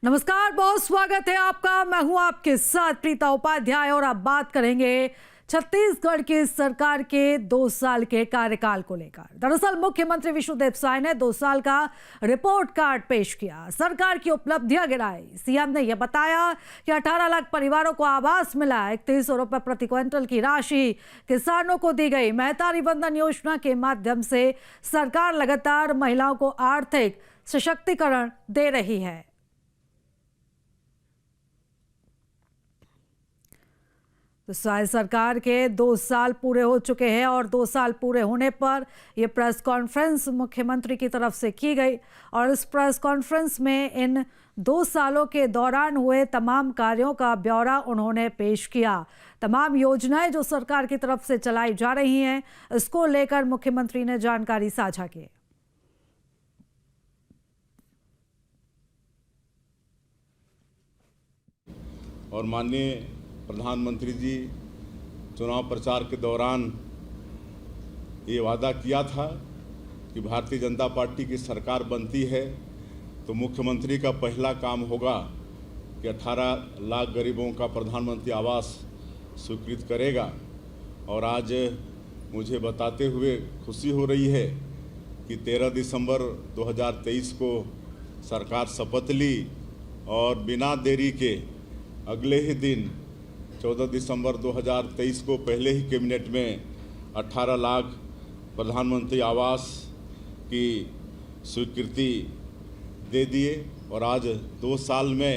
नमस्कार, बहुत स्वागत है आपका। मैं हूं आपके साथ प्रीता उपाध्याय और आप बात करेंगे छत्तीसगढ़ की सरकार के 2 साल के कार्यकाल को लेकर। दरअसल मुख्यमंत्री विष्णुदेव साय ने 2 साल का रिपोर्ट कार्ड पेश किया, सरकार की उपलब्धियां गिनाई। सीएम ने यह बताया कि 18 लाख परिवारों को आवास मिला, 3100 रुपए प्रति क्विंटल की राशि किसानों को दी गई। महतारी बंधन योजना के माध्यम से सरकार लगातार महिलाओं को आर्थिक सशक्तिकरण दे रही है। तो साय सरकार के 2 साल पूरे हो चुके हैं और 2 साल पूरे होने पर यह प्रेस कॉन्फ्रेंस मुख्यमंत्री की तरफ से की गई और इस प्रेस कॉन्फ्रेंस में इन 2 सालों के दौरान हुए तमाम कार्यों का ब्यौरा उन्होंने पेश किया। तमाम योजनाएं जो सरकार की तरफ से चलाई जा रही हैं, इसको लेकर मुख्यमंत्री ने जानकारी साझा की। और माननीय प्रधानमंत्री जी चुनाव प्रचार के दौरान ये वादा किया था कि भारतीय जनता पार्टी की सरकार बनती है तो मुख्यमंत्री का पहला काम होगा कि 18 लाख गरीबों का प्रधानमंत्री आवास स्वीकृत करेगा। और आज मुझे बताते हुए खुशी हो रही है कि 13 दिसंबर 2023 को सरकार शपथ ली और बिना देरी के अगले ही दिन 14 दिसंबर 2023 को पहले ही कैबिनेट में 18 लाख प्रधानमंत्री आवास की स्वीकृति दे दिए। और आज 2 साल में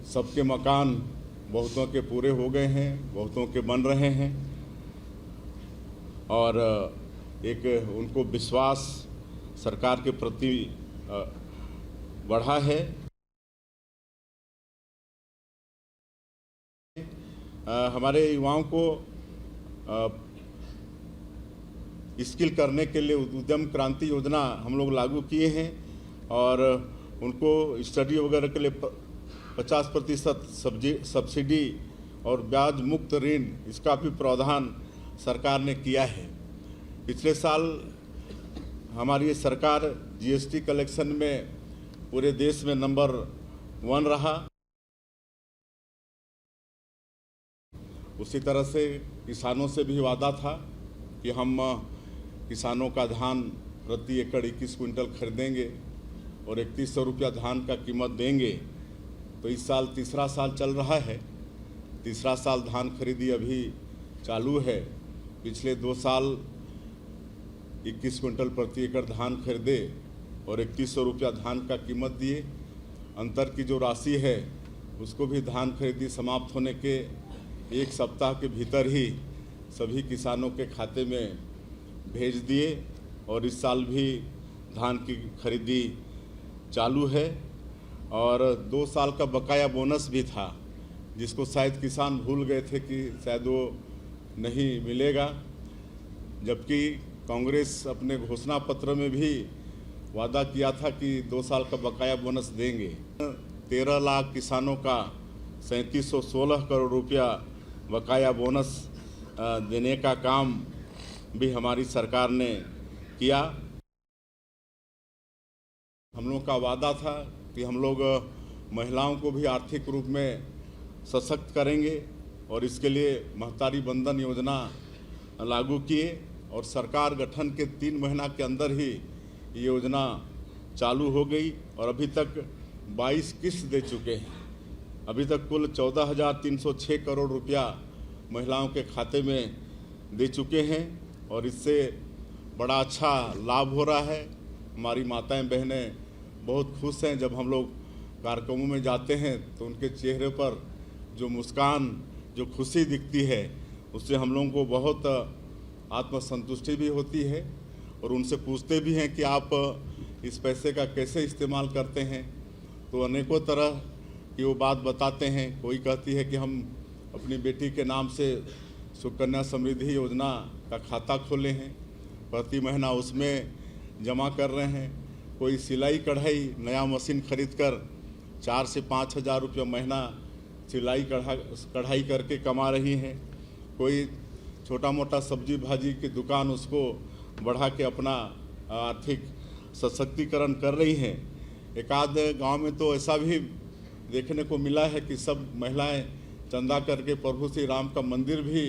सबके मकान बहुतों के पूरे हो गए हैं, बहुतों के बन रहे हैं और एक उनको विश्वास सरकार के प्रति बढ़ा है। हमारे युवाओं को स्किल करने के लिए उद्यम क्रांति योजना हम लोग लागू किए हैं और उनको स्टडी वगैरह के लिए 50% सब्सिडी और ब्याज मुक्त ऋण इसका भी प्रावधान सरकार ने किया है। पिछले साल हमारी सरकार जीएसटी कलेक्शन में पूरे देश में नंबर 1 रहा। उसी तरह से किसानों से भी वादा था कि हम किसानों का धान प्रति एकड़ 21 क्विंटल खरीदेंगे और 3100 रुपया धान का कीमत देंगे। तो इस साल तीसरा साल चल रहा है, तीसरा साल धान खरीदी अभी चालू है। पिछले 2 साल 21 क्विंटल प्रति एकड़ धान खरीदे और 3100 रुपया धान का कीमत दिए। अंतर की जो राशि है उसको भी धान खरीदी समाप्त होने के 1 सप्ताह के भीतर ही सभी किसानों के खाते में भेज दिए और इस साल भी धान की खरीदी चालू है। और 2 साल का बकाया बोनस भी था जिसको शायद किसान भूल गए थे कि शायद वो नहीं मिलेगा, जबकि कांग्रेस अपने घोषणा पत्र में भी वादा किया था कि 2 साल का बकाया बोनस देंगे। 13 लाख किसानों का 3716 करोड़ रुपया बकाया बोनस देने का काम भी हमारी सरकार ने किया। हम लोग का वादा था कि हम लोग महिलाओं को भी आर्थिक रूप में सशक्त करेंगे और इसके लिए महतारी बंधन योजना लागू किए और सरकार गठन के 3 महीना के अंदर ही ये योजना चालू हो गई और अभी तक 22 किस्त दे चुके हैं। अभी तक कुल 14,306 करोड़ रुपया महिलाओं के खाते में दे चुके हैं और इससे बड़ा अच्छा लाभ हो रहा है। हमारी माताएं बहनें बहुत खुश हैं। जब हम लोग कार्यक्रमों में जाते हैं तो उनके चेहरे पर जो मुस्कान, जो खुशी दिखती है, उससे हम लोगों को बहुत आत्मसंतुष्टि भी होती है। और उनसे पूछते भी हैं कि आप इस पैसे का कैसे इस्तेमाल करते हैं, तो अनेकों तरह कि वो बात बताते हैं। कोई कहती है कि हम अपनी बेटी के नाम से सुकन्या समृद्धि योजना का खाता खोले हैं, प्रति महीना उसमें जमा कर रहे हैं। कोई सिलाई कढ़ाई नया मशीन खरीदकर 4 से 5 हज़ार रुपया महीना सिलाई कढ़ाई करके कमा रही हैं। कोई छोटा मोटा सब्जी भाजी की दुकान उसको बढ़ा के अपना आर्थिक सशक्तिकरण कर रही हैं। एक आध गांव में तो ऐसा भी देखने को मिला है कि सब महिलाएं चंदा करके प्रभु श्री राम का मंदिर भी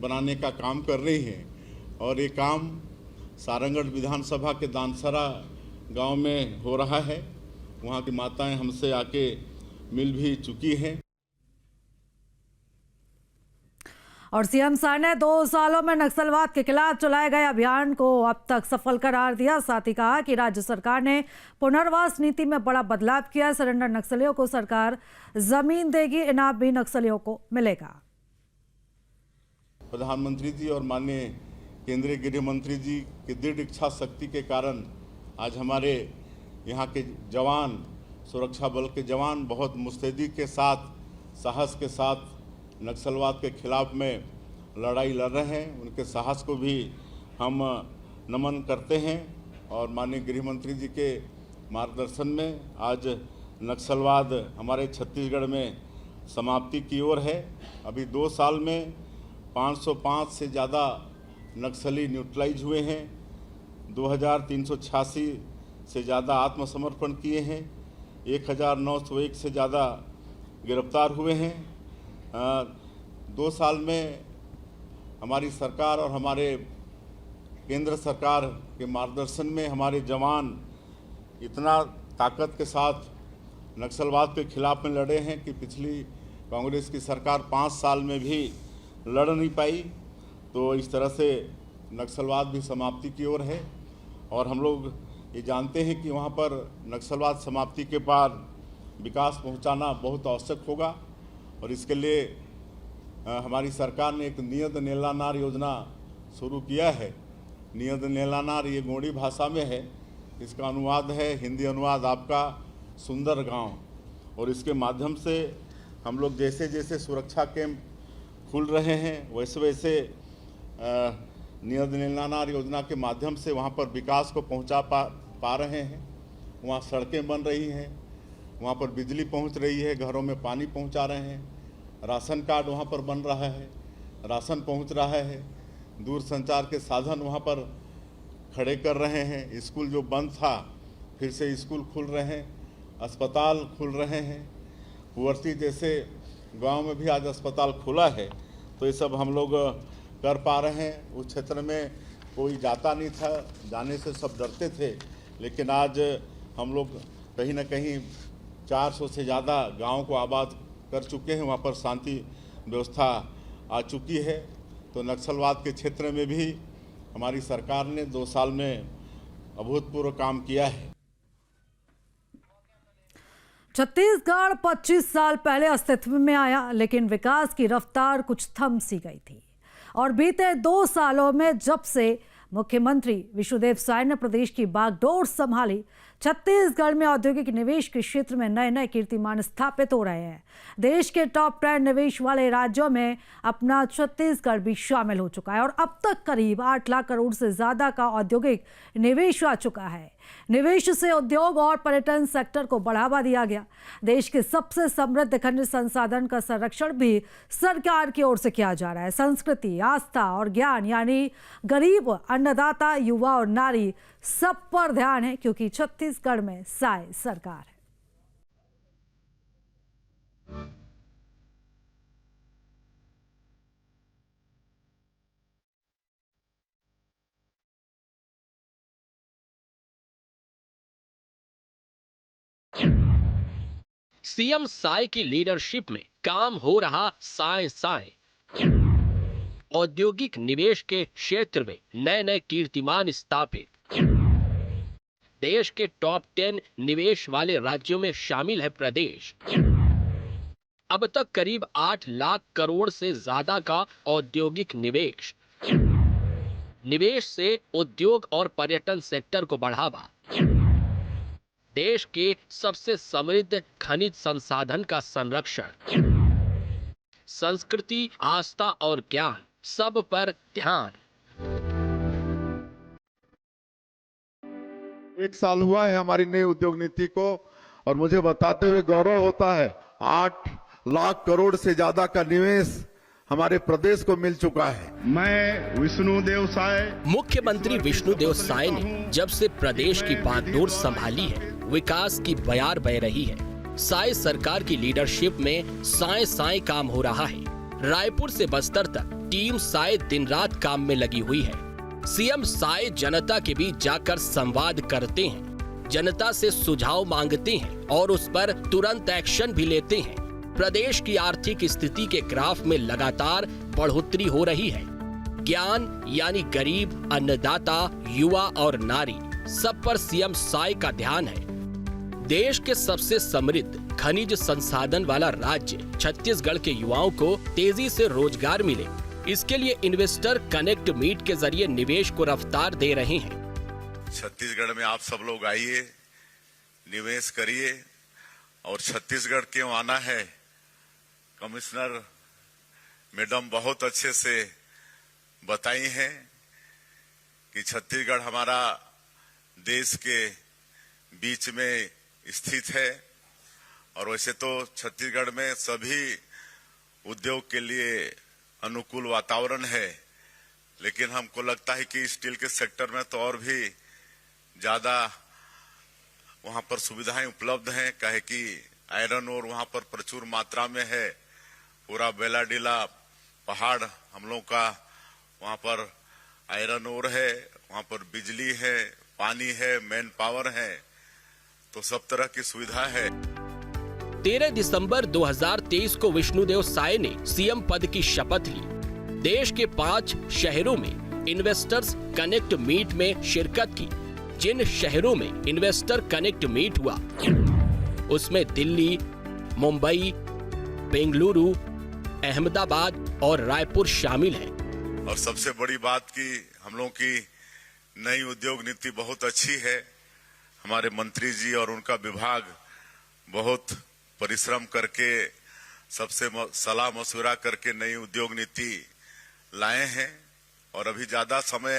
बनाने का काम कर रही हैं। और ये काम सारंगढ़ विधानसभा के दानसरा गांव में हो रहा है। वहाँ की माताएं हमसे आके मिल भी चुकी हैं। और सीएम सर ने 2 सालों में नक्सलवाद के खिलाफ चलाए गए अभियान को अब तक सफल करार दिया। साथ ही कहा कि राज्य सरकार ने पुनर्वास नीति में बड़ा बदलाव किया। सरेंडर नक्सलियों को सरकार जमीन देगी, इनाम भी नक्सलियों को मिलेगा। प्रधानमंत्री जी और माननीय केंद्रीय गृह मंत्री जी की दृढ़ इच्छा शक्ति के कारण आज हमारे यहाँ के जवान, सुरक्षा बल के जवान बहुत मुस्तैदी के साथ, साहस के साथ नक्सलवाद के खिलाफ में लड़ाई लड़ रहे हैं। उनके साहस को भी हम नमन करते हैं। और माननीय गृह मंत्री जी के मार्गदर्शन में आज नक्सलवाद हमारे छत्तीसगढ़ में समाप्ति की ओर है। अभी 2 साल में 505 से ज़्यादा नक्सली न्यूट्रलाइज हुए हैं। 2386 से ज़्यादा आत्मसमर्पण किए हैं। 1901 से ज़्यादा गिरफ्तार हुए हैं। 2 साल में हमारी सरकार और हमारे केंद्र सरकार के मार्गदर्शन में हमारे जवान इतना ताकत के साथ नक्सलवाद के खिलाफ में लड़े हैं कि पिछली कांग्रेस की सरकार 5 साल में भी लड़ नहीं पाई। तो इस तरह से नक्सलवाद भी समाप्ति की ओर है। और हम लोग ये जानते हैं कि वहाँ पर नक्सलवाद समाप्ति के बाद विकास पहुँचाना बहुत आवश्यक होगा। और इसके लिए हमारी सरकार ने एक नियत नेलानार योजना शुरू किया है। नियत नेलानार ये गोंडी भाषा में है। इसका अनुवाद है, हिंदी अनुवाद आपका सुंदर गांव। और इसके माध्यम से हम लोग जैसे जैसे सुरक्षा कैंप खुल रहे हैं वैसे वैसे नियत नेलानार योजना के माध्यम से वहाँ पर विकास को पहुँचा पा रहे हैं। वहाँ सड़कें बन रही हैं, वहाँ पर बिजली पहुँच रही है, घरों में पानी पहुँचा रहे हैं, राशन कार्ड वहाँ पर बन रहा है, राशन पहुँच रहा है, दूर संचार के साधन वहाँ पर खड़े कर रहे हैं। स्कूल जो बंद था फिर से स्कूल खुल रहे हैं, अस्पताल खुल रहे हैं। कुंवरसी जैसे गांव में भी आज अस्पताल खुला है। तो ये सब हम लोग कर पा रहे हैं। उस क्षेत्र में कोई जाता नहीं था, जाने से सब डरते थे, लेकिन आज हम लोग कहीं ना कहीं 400 से ज़्यादा गाँव को आबाद कर चुके हैं। वहाँ पर शांति व्यवस्था आ चुकी है। तो नक्सलवाद के क्षेत्र में भी हमारी सरकार ने 2 साल में अभूतपूर्व काम किया है। छत्तीसगढ़ 25 साल पहले अस्तित्व में आया, लेकिन विकास की रफ्तार कुछ थम सी गई थी। और बीते 2 सालों में जब से मुख्यमंत्री विष्णुदेव साय ने प्रदेश की बागडोर संभाली, छत्तीसगढ़ में औद्योगिक निवेश के क्षेत्र में नए नए कीर्तिमान स्थापित हो रहे हैं। देश के टॉप 10 निवेश वाले राज्यों में अपना छत्तीसगढ़ भी शामिल हो चुका है। और अब तक करीब 8 लाख करोड़ से ज्यादा का औद्योगिक निवेश आ चुका है। निवेश से उद्योग और पर्यटन सेक्टर को बढ़ावा दिया गया। देश के सबसे समृद्ध खनिज संसाधन का संरक्षण भी सरकार की ओर से किया जा रहा है। संस्कृति, आस्था और ज्ञान यानी गरीब, अन्नदाता, युवा और नारी सब पर ध्यान है, क्योंकि छत्तीसगढ़ में साय सरकार है। सीएम साय की लीडरशिप में काम हो रहा साय साय। औद्योगिक निवेश के क्षेत्र में नए नए कीर्तिमान स्थापित। देश के टॉप 10 निवेश वाले राज्यों में शामिल है प्रदेश। अब तक करीब 8 लाख करोड़ से ज्यादा का औद्योगिक निवेश। निवेश से उद्योग और पर्यटन सेक्टर को बढ़ावा। देश के सबसे समृद्ध खनिज संसाधन का संरक्षण। संस्कृति, आस्था और ज्ञान सब पर ध्यान। 1 साल हुआ है हमारी नई उद्योग नीति को, और मुझे बताते हुए गौरव होता है 8 लाख करोड़ से ज्यादा का निवेश हमारे प्रदेश को मिल चुका है। मैं विष्णुदेव साय, मुख्यमंत्री विष्णुदेव साय ने जब से प्रदेश की बागडोर संभाली है, विकास की बयार बह रही है। साय सरकार की लीडरशिप में साय साय काम हो रहा है। रायपुर से बस्तर तक टीम साय दिन रात काम में लगी हुई है। सीएम साय जनता के बीच जाकर संवाद करते हैं, जनता से सुझाव मांगते हैं और उस पर तुरंत एक्शन भी लेते हैं। प्रदेश की आर्थिक स्थिति के ग्राफ में लगातार बढ़ोतरी हो रही है। ज्ञान यानी गरीब, अन्नदाता, युवा और नारी, सब पर सीएम साय का ध्यान है। देश के सबसे समृद्ध खनिज संसाधन वाला राज्य छत्तीसगढ़ के युवाओं को तेजी से रोजगार मिले, इसके लिए इन्वेस्टर कनेक्ट मीट के जरिए निवेश को रफ्तार दे रहे हैं। छत्तीसगढ़ में आप सब लोग आइए, निवेश करिए। और छत्तीसगढ़ क्यों आना है, कमिश्नर मैडम बहुत अच्छे से बताई हैं कि छत्तीसगढ़ हमारा देश के बीच में स्थित है और वैसे तो छत्तीसगढ़ में सभी उद्योग के लिए अनुकूल वातावरण है, लेकिन हमको लगता है कि स्टील के सेक्टर में तो और भी ज्यादा वहां पर सुविधाएं उपलब्ध हैं, काहे कि आयरन और वहां पर प्रचुर मात्रा में है। पूरा बेलाडीला पहाड़ हम लोग का वहां पर आयरन ओर है, वहां पर बिजली है, पानी है, मैन पावर है, तो सब तरह की सुविधा है। 13 दिसंबर 2023 को विष्णुदेव साय ने सीएम पद की शपथ ली। देश के 5 शहरों में इन्वेस्टर्स कनेक्ट मीट में शिरकत की। जिन शहरों में इन्वेस्टर कनेक्ट मीट हुआ उसमें दिल्ली, मुंबई, बेंगलुरु, अहमदाबाद और रायपुर शामिल है। और सबसे बड़ी बात कि हम लोगों की नई उद्योग नीति बहुत अच्छी है। हमारे मंत्री जी और उनका विभाग बहुत परिश्रम करके सबसे सलाह मशवरा करके नई उद्योग नीति लाए हैं और अभी ज्यादा समय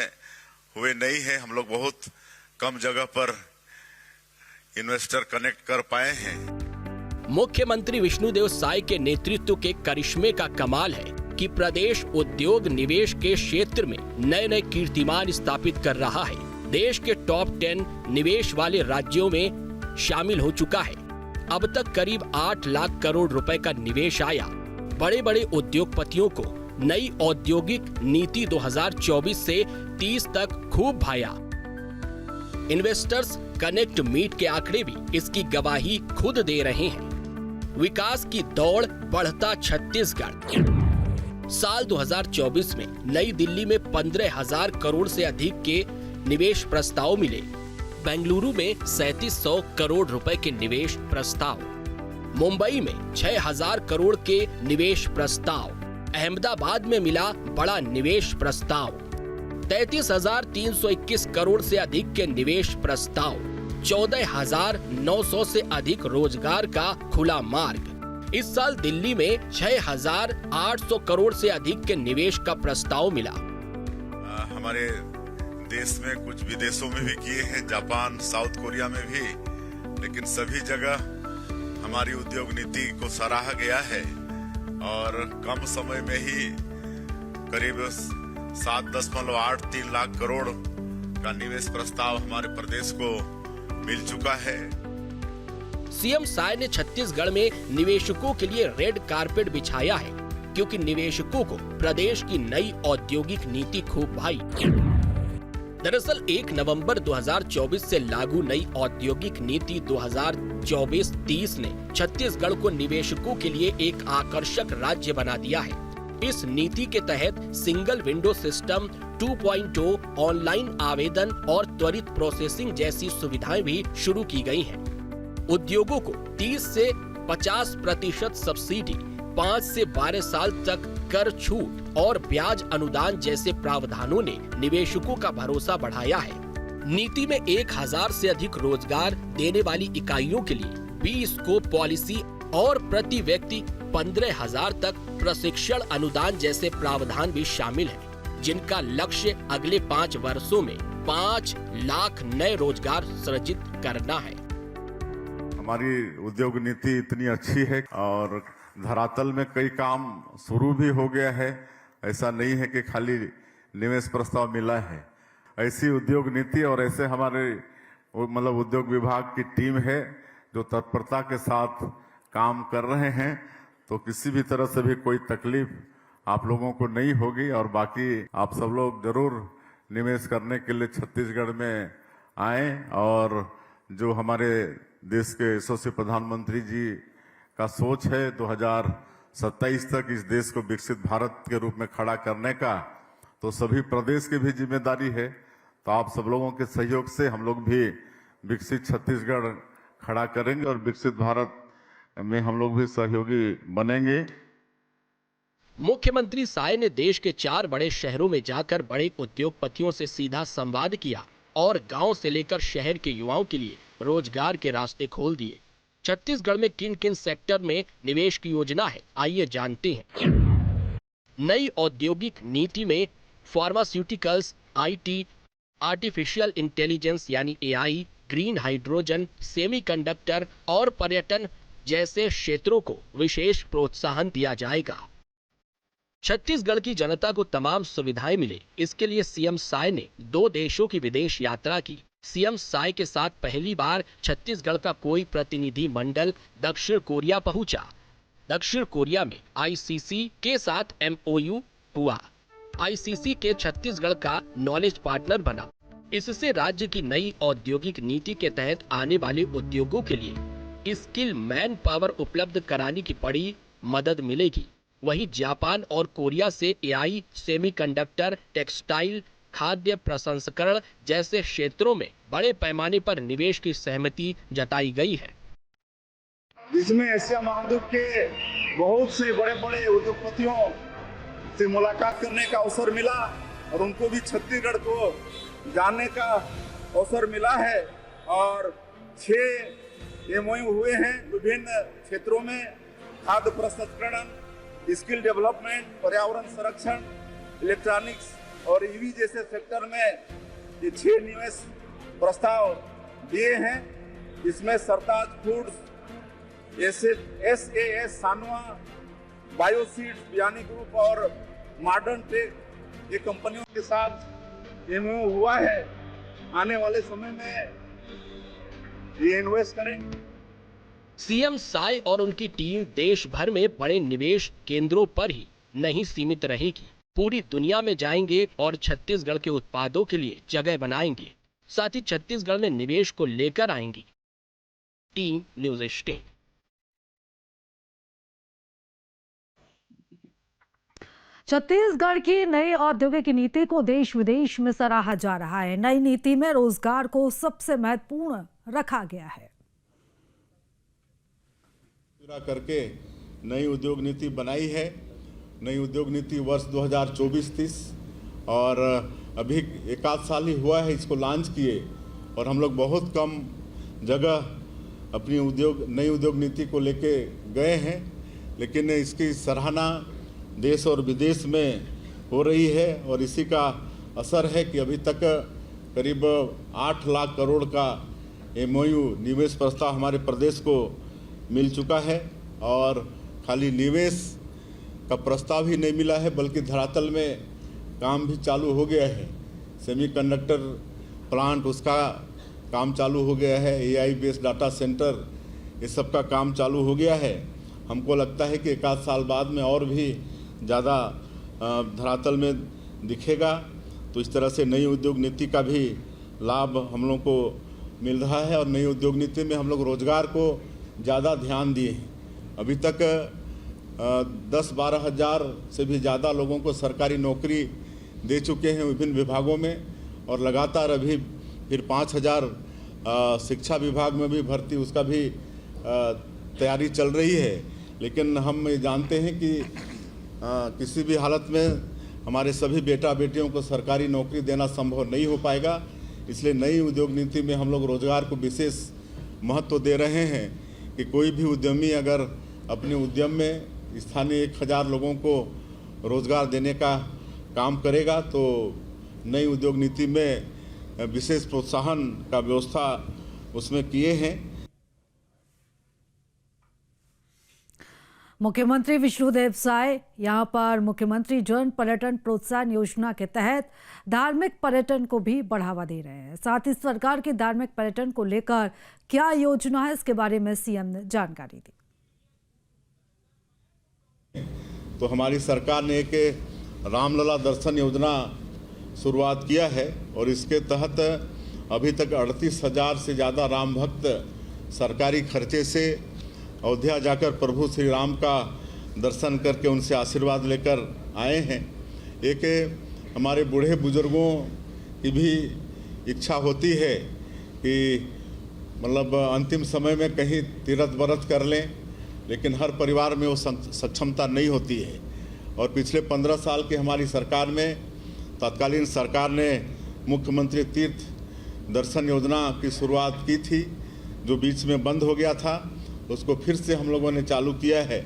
हुए नहीं है। हम लोग बहुत कम जगह पर इन्वेस्टर कनेक्ट कर पाए हैं। मुख्यमंत्री विष्णुदेव साय के नेतृत्व के करिश्मे का कमाल है कि प्रदेश उद्योग निवेश के क्षेत्र में नए नए कीर्तिमान स्थापित कर रहा है। देश के टॉप 10 निवेश वाले राज्यों में शामिल हो चुका है। अब तक करीब 8 लाख करोड़ रुपए का निवेश आया। बड़े बड़े उद्योगपतियों को नई औद्योगिक नीति 2024 से 30 तक खूब भाया। इन्वेस्टर्स कनेक्ट मीट के आंकड़े भी इसकी गवाही खुद दे रहे हैं। विकास की दौड़ बढ़ता छत्तीसगढ़। साल 2024 में नई दिल्ली में 15,000 करोड़ से अधिक के निवेश प्रस्ताव मिले। बेंगलुरु में 3700 करोड़ रुपए के निवेश प्रस्ताव, मुंबई में 6000 करोड़ के निवेश प्रस्ताव, अहमदाबाद में मिला बड़ा निवेश प्रस्ताव, 33,321 करोड़ से अधिक के निवेश प्रस्ताव, 14,900 से अधिक रोजगार का खुला मार्ग। इस साल दिल्ली में 6,800 करोड़ से अधिक के निवेश का प्रस्ताव मिला। हमारे देश में कुछ विदेशों में भी किए हैं, जापान, साउथ कोरिया में भी, लेकिन सभी जगह हमारी उद्योग नीति को सराहा गया है और कम समय में ही करीब 7.83 लाख करोड़ का निवेश प्रस्ताव हमारे प्रदेश को मिल चुका है। सीएम साय ने छत्तीसगढ़ में निवेशकों के लिए रेड कारपेट बिछाया है, क्योंकि निवेशकों को प्रदेश की नई औद्योगिक नीति खूब भाई। दरअसल 1 नवंबर 2024 से लागू नई औद्योगिक नीति 2024-30 ने छत्तीसगढ़ को निवेशकों के लिए एक आकर्षक राज्य बना दिया है। इस नीति के तहत सिंगल विंडो सिस्टम 2.0, ऑनलाइन आवेदन और त्वरित प्रोसेसिंग जैसी सुविधाएं भी शुरू की गई हैं। उद्योगों को 30 से 50% सब्सिडी, 5 से 12 साल तक कर छूट और ब्याज अनुदान जैसे प्रावधानों ने निवेशकों का भरोसा बढ़ाया है। नीति में 1000 से अधिक रोजगार देने वाली इकाइयों के लिए 20 स्कोप पॉलिसी और प्रति व्यक्ति 15,000 तक प्रशिक्षण अनुदान जैसे प्रावधान भी शामिल हैं, जिनका लक्ष्य अगले 5 वर्षों में 5 लाख नए रोजगार सृजित करना है। हमारी उद्योग नीति इतनी अच्छी है और धरातल में कई काम शुरू भी हो गया है। ऐसा नहीं है कि खाली निवेश प्रस्ताव मिला है। ऐसी उद्योग नीति और ऐसे हमारे मतलब उद्योग विभाग की टीम है जो तत्परता के साथ काम कर रहे हैं, तो किसी भी तरह से भी कोई तकलीफ आप लोगों को नहीं होगी। और बाकी आप सब लोग जरूर निवेश करने के लिए छत्तीसगढ़ में आए, और जो हमारे देश के यशस्वी प्रधानमंत्री जी का सोच है 2027 तक इस देश को विकसित भारत के रूप में खड़ा करने का, तो सभी प्रदेश की भी जिम्मेदारी है। तो आप सब लोगों के सहयोग से हम लोग भी विकसित छत्तीसगढ़ खड़ा करेंगे और विकसित भारत में हम लोग भी सहयोगी बनेंगे। मुख्यमंत्री साय ने देश के 4 बड़े शहरों में जाकर बड़े उद्योगपतियों से सीधा संवाद किया और गांव से लेकर शहर के युवाओं के लिए रोजगार के रास्ते खोल दिए। छत्तीसगढ़ में किन किन सेक्टर में निवेश की योजना है, आइए जानते हैं। नई औद्योगिक नीति में फार्मास्यूटिकल्स, आईटी, आर्टिफिशियल इंटेलिजेंस यानी एआई, ग्रीन हाइड्रोजन, सेमीकंडक्टर और पर्यटन जैसे क्षेत्रों को विशेष प्रोत्साहन दिया जाएगा। छत्तीसगढ़ की जनता को तमाम सुविधाएं मिले, इसके लिए सीएम साय ने 2 देशों की विदेश यात्रा की। सीएम साय के साथ पहली बार छत्तीसगढ़ का कोई प्रतिनिधि मंडल दक्षिण कोरिया पहुंचा। दक्षिण कोरिया में आईसीसी के साथ एमओयू हुआ। आईसीसी के छत्तीसगढ़ का नॉलेज पार्टनर बना। इससे राज्य की नई औद्योगिक नीति के तहत आने वाले उद्योगों के लिए स्किल मैन पावर उपलब्ध कराने की बड़ी मदद मिलेगी। वहीं जापान और कोरिया से एआई, सेमीकंडक्टर, टेक्सटाइल, खाद्य प्रसंस्करण जैसे क्षेत्रों में बड़े पैमाने पर निवेश की सहमति जताई गई है, जिसमें एशिया महाद्वीप के बहुत से बड़े बड़े उद्योगपतियों से मुलाकात करने का अवसर मिला और उनको भी छत्तीसगढ़ को जानने का अवसर मिला है। और 6 एमओयू हुए हैं विभिन्न क्षेत्रों में, खाद्य प्रसंस्करण, स्किल डेवलपमेंट, पर्यावरण संरक्षण, इलेक्ट्रॉनिक्स और ईवी जैसे सेक्टर में ये 6 निवेश प्रस्ताव दिए हैं। इसमें सरताज फूड्स, SAS सानवा, बायोसीड्स, यानी ग्रुप और मॉडर्न टेक ये कंपनियों के साथ एमओयू हुआ है। आने वाले समय में ये इन्वेस्ट करेंगे। सीएम साय और उनकी टीम देश भर में बड़े निवेश केंद्रों पर ही नहीं सीमित रहेगी, पूरी दुनिया में जाएंगे और छत्तीसगढ़ के उत्पादों के लिए जगह बनाएंगे। साथ ही छत्तीसगढ़ में निवेश को लेकर आएंगी। Team news 18। छत्तीसगढ़ की नई औद्योगिक नीति को देश विदेश में सराहा जा रहा है। नई नीति में रोजगार को सबसे महत्वपूर्ण रखा गया है। पूरा करके नई उद्योग नीति बनाई है। नई उद्योग नीति वर्ष 2024-30 और अभी 1 साल ही हुआ है इसको लॉन्च किए, और हम लोग बहुत कम जगह अपनी नई उद्योग नीति को लेके गए हैं, लेकिन इसकी सराहना देश और विदेश में हो रही है। और इसी का असर है कि अभी तक करीब 8 लाख करोड़ का एमओयू निवेश प्रस्ताव हमारे प्रदेश को मिल चुका है। और खाली निवेश का प्रस्ताव ही नहीं मिला है, बल्कि धरातल में काम भी चालू हो गया है। सेमीकंडक्टर प्लांट, उसका काम चालू हो गया है। एआई बेस्ड डाटा सेंटर, ये सब का काम चालू हो गया है। हमको लगता है कि 1 साल बाद में और भी ज़्यादा धरातल में दिखेगा। तो इस तरह से नई उद्योग नीति का भी लाभ हम लोग को मिल रहा है। और नई उद्योग नीति में हम लोग रोजगार को ज़्यादा ध्यान दिए हैं। अभी तक 10-12 हज़ार से भी ज़्यादा लोगों को सरकारी नौकरी दे चुके हैं विभिन्न विभागों में, और लगातार अभी फिर 5,000 शिक्षा विभाग में भी भर्ती, उसका भी तैयारी चल रही है। लेकिन हम जानते हैं कि किसी भी हालत में हमारे सभी बेटा बेटियों को सरकारी नौकरी देना संभव नहीं हो पाएगा। इसलिए नई उद्योग नीति में हम लोग रोजगार को विशेष महत्व दे रहे हैं कि कोई भी उद्यमी अगर अपने उद्यम में स्थानीय 1,000 लोगों को रोजगार देने का काम करेगा, तो नई उद्योग नीति में विशेष प्रोत्साहन का व्यवस्था उसमें किए हैं। मुख्यमंत्री विष्णुदेव साय यहां पर मुख्यमंत्री जन पर्यटन प्रोत्साहन योजना के तहत धार्मिक पर्यटन को भी बढ़ावा दे रहे हैं। साथ ही सरकार की धार्मिक पर्यटन को लेकर क्या योजना है, इसके बारे में सीएम ने जानकारी दी। तो हमारी सरकार ने एक रामलला दर्शन योजना शुरुआत किया है और इसके तहत अभी तक 38,000 से ज़्यादा राम भक्त सरकारी खर्चे से अयोध्या जाकर प्रभु श्री राम का दर्शन करके उनसे आशीर्वाद लेकर आए हैं। एक हमारे बूढ़े बुजुर्गों की भी इच्छा होती है कि मतलब अंतिम समय में कहीं तीर्थ व्रत कर लें, लेकिन हर परिवार में वो सक्षमता नहीं होती है। और पिछले 15 साल की हमारी सरकार में तत्कालीन सरकार ने मुख्यमंत्री तीर्थ दर्शन योजना की शुरुआत की थी, जो बीच में बंद हो गया था। उसको फिर से हम लोगों ने चालू किया है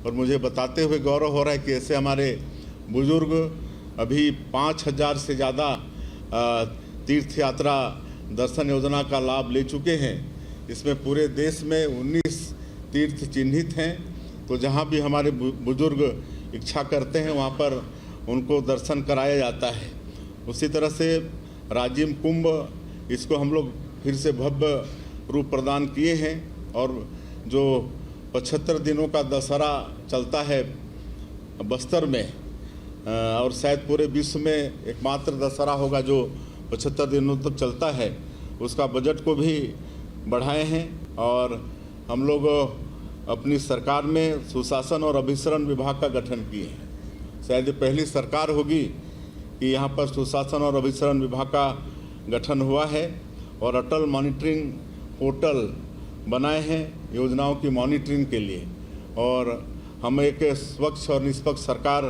और मुझे बताते हुए गौरव हो रहा है कि ऐसे हमारे बुजुर्ग अभी 5,000 से ज़्यादा तीर्थ यात्रा दर्शन योजना का लाभ ले चुके हैं। इसमें पूरे देश में 19 तीर्थ चिन्हित हैं, तो जहाँ भी हमारे बुजुर्ग इच्छा करते हैं वहाँ पर उनको दर्शन कराया जाता है। उसी तरह से राजिम कुंभ, इसको हम लोग फिर से भव्य रूप प्रदान किए हैं और जो 75 दिनों का दशहरा चलता है बस्तर में और शायद पूरे विश्व में एकमात्र दशहरा होगा जो 75 दिनों तक चलता है, उसका बजट को भी बढ़ाए हैं। और हम लोग अपनी सरकार में सुशासन और अभिसरण विभाग का गठन किए हैं। शायद ये पहली सरकार होगी कि यहाँ पर सुशासन और अभिसरण विभाग का गठन हुआ है और अटल मॉनिटरिंग पोर्टल बनाए हैं योजनाओं की मॉनिटरिंग के लिए। और हम एक स्वच्छ और निष्पक्ष सरकार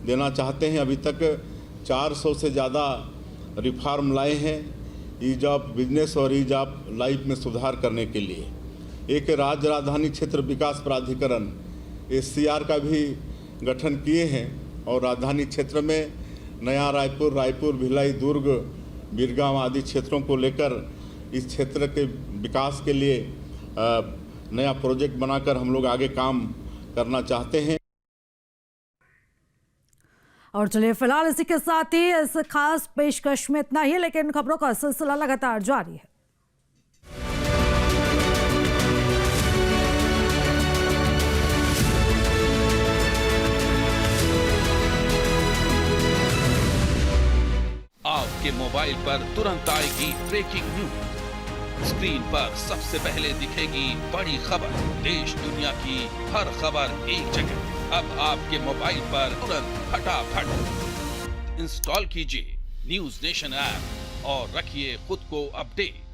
देना चाहते हैं। अभी तक 400 से ज़्यादा रिफॉर्म लाए हैं ईज ऑफ बिजनेस और ईज ऑफ लाइफ में सुधार करने के लिए। एक राज्य राजधानी क्षेत्र विकास प्राधिकरण SCR का भी गठन किए हैं और राजधानी क्षेत्र में नया रायपुर, भिलाई, दुर्ग, बीरगांव आदि क्षेत्रों को लेकर इस क्षेत्र के विकास के लिए नया प्रोजेक्ट बनाकर हम लोग आगे काम करना चाहते हैं। और चलिए फिलहाल इसी के साथ ही इस खास पेशकश में इतना ही, लेकिन खबरों का सिलसिला लगातार जारी है। आपके मोबाइल पर तुरंत आएगी ब्रेकिंग न्यूज। स्क्रीन पर सबसे पहले दिखेगी बड़ी खबर, देश दुनिया की हर खबर एक जगह। अब आपके मोबाइल पर तुरंत फटाफट इंस्टॉल कीजिए न्यूज नेशन ऐप और रखिए खुद को अपडेट।